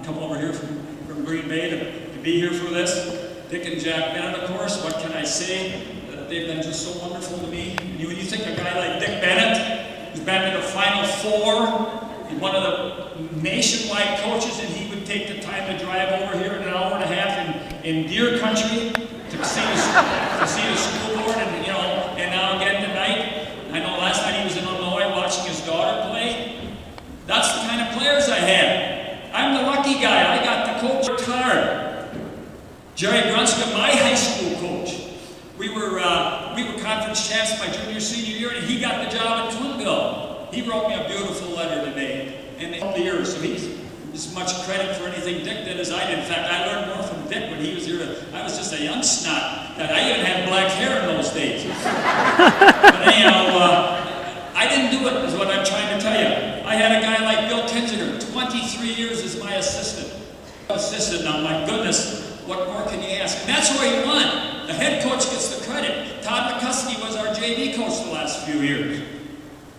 come over here from Green Bay to be here for this. Dick and Jack Bennett, of course, what can I say? They've been just so wonderful to me. And when you think a guy like Dick Bennett, who's been to the Final Four, he's one of the nationwide coaches, and he would take the time to drive over here in an hour and a half in deer country to see the school board, and and now again tonight. I know last night he was in Illinois watching his daughter play. That's the kind of players I had. I'm the lucky guy. I got the coach worked hard. Jerry Grunska, my high school coach. We were conference champs my senior year, and he got the job at Twinsville. He wrote me a beautiful letter today, and they helped the years. So he's as much credit for anything Dick did as I did. In fact, I learned more from Dick when he was here. I was just a young snot. That I even had black hair in those days. But anyhow, I didn't do it, is what I'm trying to tell you. I had a guy like Bill Kinzinger, 23 years as my assistant. Now, my goodness, what more can you ask? And that's where he won. The head coach gets the credit. Todd McCuskey was our JV coach the last few years.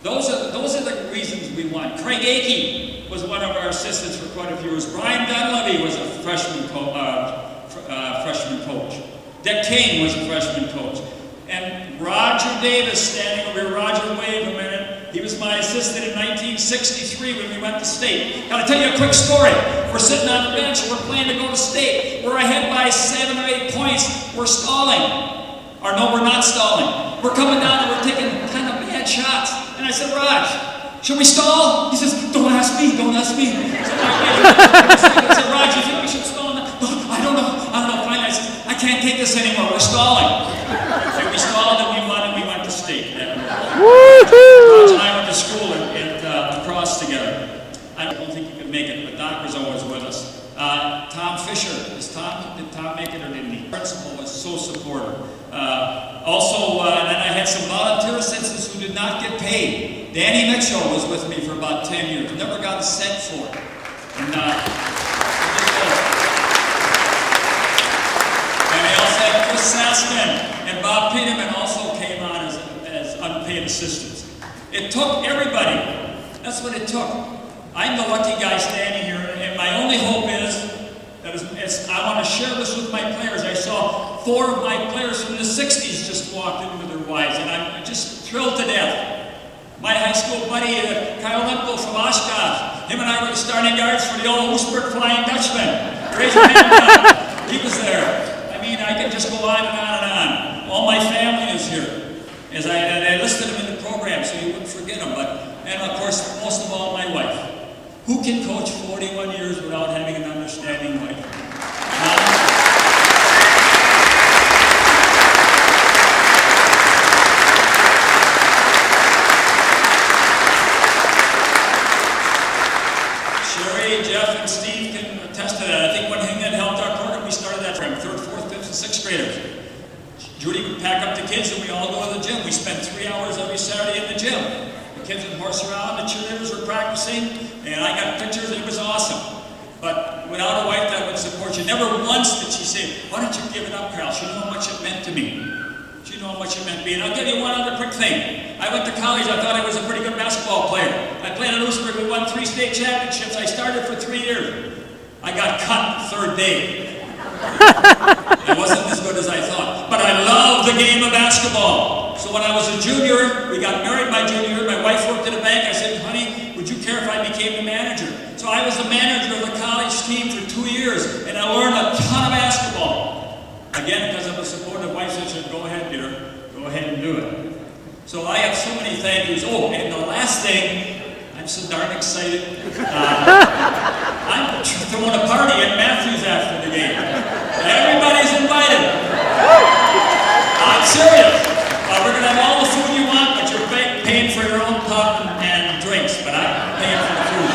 Those are the reasons we won. Craig Akey was one of our assistants for quite a few years. Brian Dunleavy was a freshman coach. Dick Kane was a freshman coach. And Roger Davis, standing over here, Roger, wave a minute. He was my assistant in 1963 when we went to state. Gotta tell you a quick story. We're sitting on the bench, we're playing to go to state. We're ahead by 7 or 8 points. We're stalling. Or no, we're not stalling. We're coming down and we're taking kind of bad shots. And I said, Raj, should we stall? He says, don't ask me, don't ask me. So I said, Raj, you think we should stall? No, I don't know. Finally, I said, I can't take this anymore. We're stalling. So we stalled and we won and we went to state. Raj and I went to school at Cross together. I don't think he could make it, but Doc was always with us. Tom Fisher, did Tom make it or didn't he? Principal was so supportive. And then I had some volunteer assistants who did not get paid. Danny Mitchell was with me for about 10 years. Never got a cent for it. And we also had Chris Sassman and Bob Peterman also came on as unpaid assistants. It took everybody. That's what it took. I'm the lucky guy standing here, and my only hope is that I want to share this with my players. I saw 4 of my players from the 60s just walked in with their wives, and I'm just thrilled to death. My high school buddy, Kyle Lemko from Oshkosh, him and I were the starting guards for the old Oostburg Flying Dutchman. Raise your hand. He was there. I mean, I could just go on and on and on. All my family is here. And I listed them in the program so you wouldn't forget them. And of course, most of all, my wife. Who can coach 41 years without having an understanding wife? Sherry, Jeff, and Steve can attest to that. I think one thing that helped our program, we started that program, 3rd, 4th, 5th, and 6th graders. Judy would pack up the kids and we all go to the gym. We spent 3 hours every Saturday in the gym. The kids would horse around, the cheerleaders were practicing, and I got pictures, and it was awesome. But without a wife that would support you, never once did she say, why don't you give it up, Carl? She knew how much it meant to me. She knew how much it meant to me. And I'll give you one other quick thing. I went to college, I thought I was a pretty good basketball player. I played at Oostburg, we won 3 state championships. I started for 3 years. I got cut the 3rd day. It wasn't as good as I thought. But I loved the game of basketball. So when I was a junior, we got married my junior year. My wife worked at a bank. I said, honey, would you care if I became the manager? So I was the manager of the college team for 2 years, and I learned a ton of basketball. Again, because of a supportive wife that said, go ahead, dear. Go ahead and do it. So I have so many thank yous. Oh, and the last thing, I'm so darn excited. I'm throwing a party at Matthews after the game. Everybody's invited. I'm serious. We're going to have all the food you want, but you're paying for your own pub and drinks, but I'm paying for the food.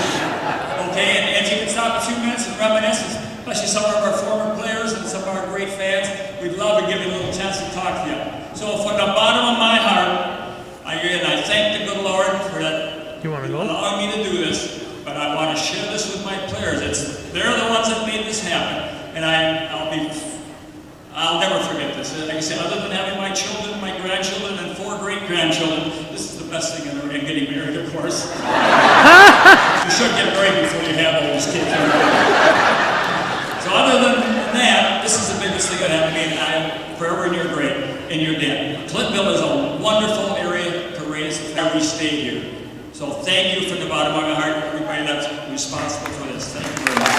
Okay, and if you can stop a few minutes and reminisce, especially some of our former players and some of our great fans, we'd love to give you a little chance to talk to you. So from the bottom of my heart, I thank the good Lord for that. You want to go? Allowing me to do this, but I want to share this with my players. They're the ones that made this happen, and I'll never forget this. Like I said, other than having my children, my grandchildren, and 4 great-grandchildren, this is the best thing ever, and getting married, of course. You should get married before you have all those kids. And Clintonville is a wonderful area to raise every state here. So thank you from the bottom of my heart, everybody that's responsible for this. Thank you very much.